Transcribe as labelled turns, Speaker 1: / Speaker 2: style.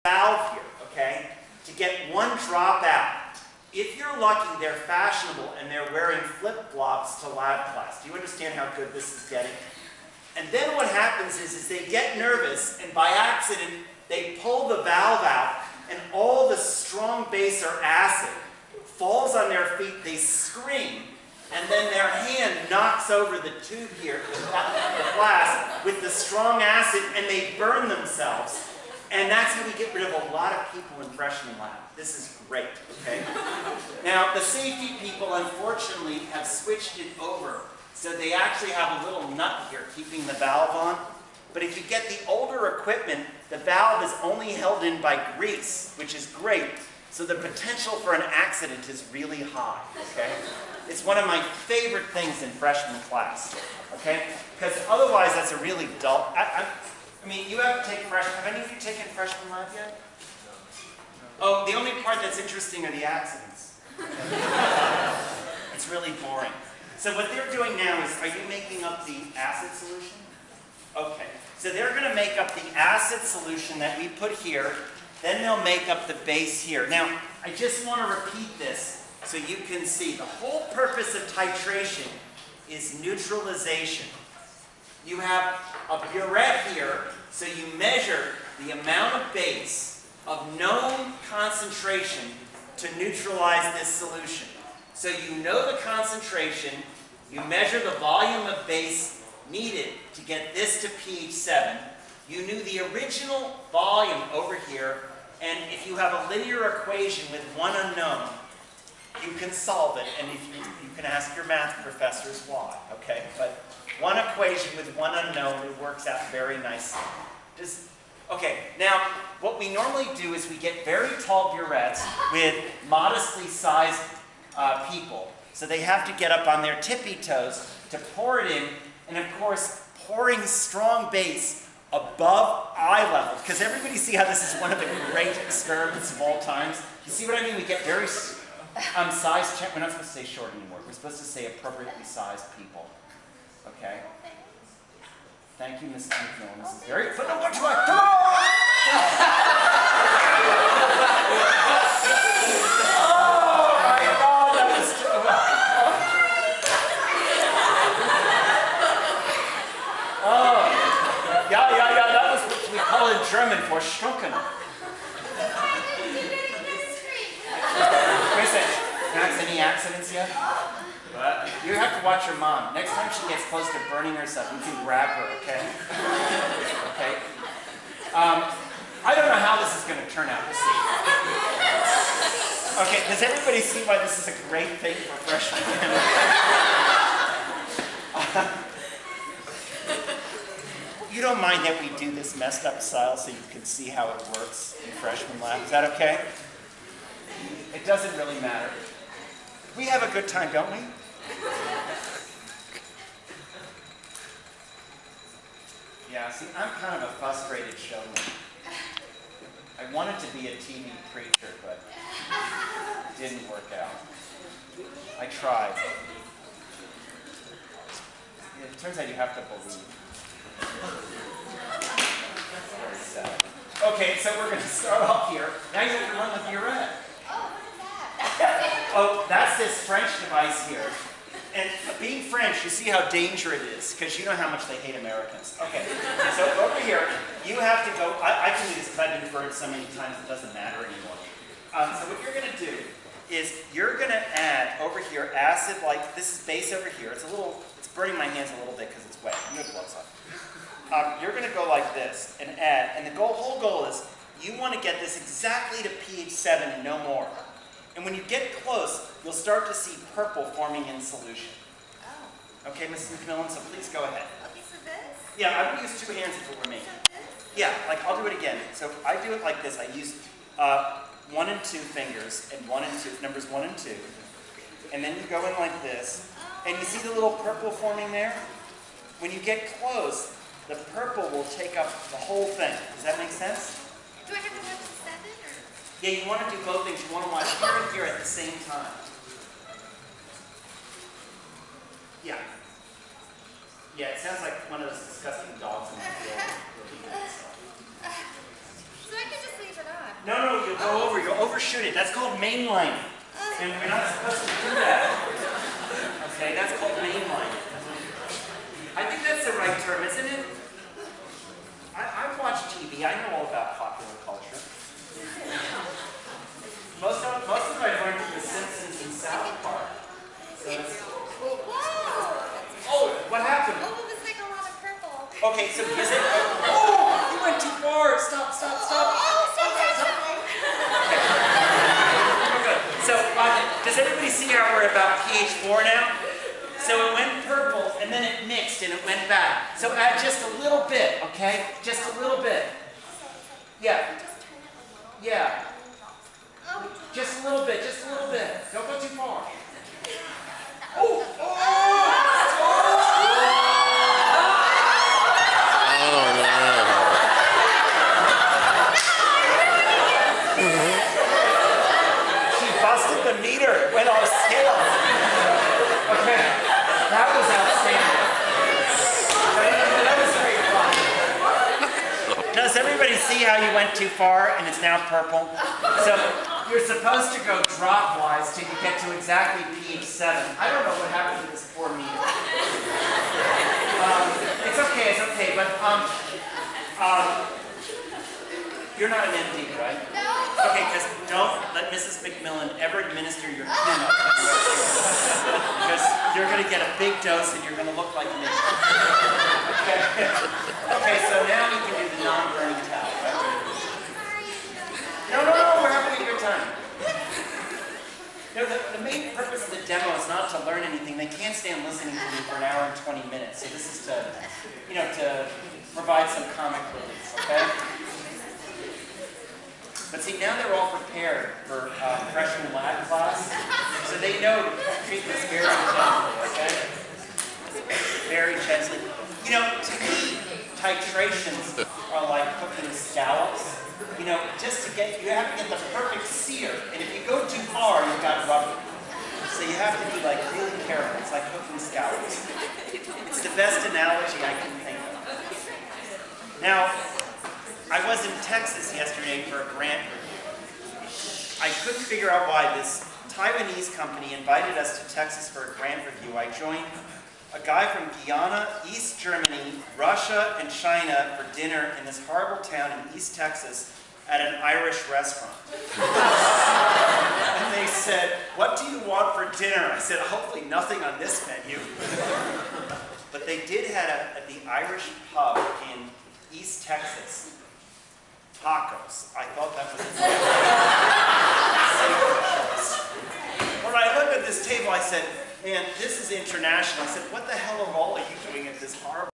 Speaker 1: valve here, okay, to get one drop out. If you're lucky, they're fashionable and they're wearing flip-flops to lab class. Do you understand how good this is getting? And then what happens is they get nervous and by accident they pull the valve out and all the strong base or acid falls on their feet, they scream, and then their hand knocks over the tube here, the flask, with the strong acid, and they burn themselves. And that's how we get rid of a lot of people in freshman lab. This is great, okay? Now, the safety people, unfortunately, have switched it over. So they actually have a little nut here keeping the valve on. But if you get the older equipment, the valve is only held in by grease, which is great. So the potential for an accident is really high, okay? It's one of my favorite things in freshman class, okay? Because otherwise that's a really dull... I mean, you have to take freshman... Have any of you taken freshman lab yet? Oh, the only part that's interesting are the accidents. It's really boring. So what they're doing now is, are you making up the acid solution? Okay. So they're going to make up the acid solution that we put here. Then they'll make up the base here. Now, I just want to repeat this so you can see. The whole purpose of titration is neutralization. You have a burette here, so you measure the amount of base of known concentration to neutralize this solution. So you know the concentration, you measure the volume of base needed to get this to pH 7. You knew the original volume over here, and if you have a linear equation with one unknown, you can solve it, and if you can ask your math professors why, okay? But one equation with one unknown, it works out very nicely. Okay, now, what we normally do is we get very tall burettes with modestly sized people. So they have to get up on their tippy toes to pour it in, and of course, pouring strong base above eye level, because everybody see how this is one of the great experiments of all times? You see what I mean? We get very sized, we're not supposed to say short anymore, we're supposed to say appropriately sized people, okay? Thank you, Mrs. McMillan. This is very, but no, what do I do? Oh my God, that was true. Oh, yeah, that was what we call in German for stunken. Wait a second, Max, any accidents yet? What? You have to watch your mom. Next time she gets close to burning herself, you can grab her, okay? Okay? I don't know how this is going to turn out to see. Okay, does everybody see why this is a great thing for freshmen? You don't mind that we do this messed up style so you can see how it works in freshman lab? Is that okay? It doesn't really matter. We have a good time, don't we? Yeah, see, I'm kind of a frustrated showman. I wanted to be a TV preacher, but it didn't work out. I tried. It turns out you have to believe. Very sad. Okay, so we're going to start off here. Now you have to run the burette.
Speaker 2: Oh, what is that?
Speaker 1: Oh, that's this French device here. And being French, you see how dangerous it is, because you know how much they hate Americans. Okay, so over here, you have to go, I can do this because I've been burned so many times it doesn't matter anymore. So what you're going to do is you're going to add over here acid, like this is base over here. It's burning my hands a little bit because it's wet. I'm going to gloves on. You're going to go like this and add, and the whole goal is you want to get this exactly to pH 7 and no more. And when you get close, you'll start to see purple forming in solution.
Speaker 2: Oh.
Speaker 1: Okay, Mrs. McMillan, so please go ahead.
Speaker 2: Okay, so this?
Speaker 1: Yeah, I would use two hands if it were me.
Speaker 2: So this?
Speaker 1: Yeah, like I'll do it again. So I do it like this. I use 1 and 2 fingers, and 1 and 2, numbers 1 and 2. And then you go in like this. And you see the little purple forming there? When you get close, the purple will take up the whole thing. Does that make sense?
Speaker 2: Do I have to watch the 7 or?
Speaker 1: Yeah, you want to do both things. You want to watch here and here at the same time. Yeah. Yeah, it sounds like one of those disgusting dogs in the field.
Speaker 2: So I could just leave it on?
Speaker 1: overshoot it. That's called mainlining. And we're not supposed to do that. Okay, that's called mainlining. I think that's the right term, isn't it? I watch TV. I know all about popular culture. Most of it I learned from The Simpsons and South Park. So it's, oh, what happened?
Speaker 2: Oh, it was like a lot of purple.
Speaker 1: Okay, so is it? Oh, you went too far. Stop, stop, stop. We're good. So, does everybody see how we're about pH 4 now? So it went purple, and then it mixed, and it went back. So add just a little bit, okay? Just a little bit. Yeah. Yeah. Just a little bit, just a little bit. Don't go too far. Oh! She busted the meter. It went off scale. Okay. That was outstanding. That was very fun. Does everybody see how you went too far and it's now purple? So you're supposed to go drop-wise till you get to exactly pH 7. I don't know what happened to this poor meter. It's okay, but you're not an MD, right?
Speaker 2: No.
Speaker 1: Okay, because don't let Mrs. McMillan ever administer your chemo. Because you're going to get a big dose and you're going to look like me. Okay. Okay, so now we can do the non-burning towel, right? No, we're having a good time. No, the main purpose of the demo is not to learn anything. They can't stand listening to me for an hour and 20 minutes. So this is to, to provide some comic relief, okay? But see, now they're all prepared for freshman lab class, so they know to treat this very gently, okay? Very gently. To me, titrations are like cooking scallops. Just to get, you have to get the perfect sear, and if you go too far, you've got rubber. So you have to be like really careful. It's like cooking scallops. It's the best analogy I can think of. Now, I was in Texas yesterday for a grant review. I couldn't figure out why this Taiwanese company invited us to Texas for a grant review. I joined a guy from Guyana, East Germany, Russia, and China for dinner in this horrible town in East Texas at an Irish restaurant. And they said, "What do you want for dinner?" I said, "Hopefully nothing on this menu." But they did have at the Irish pub in East Texas, tacos. I thought that was a safer choice. When I looked at this table, I said, "Man, this is international." I said, "What the hell are all of you doing at this horrible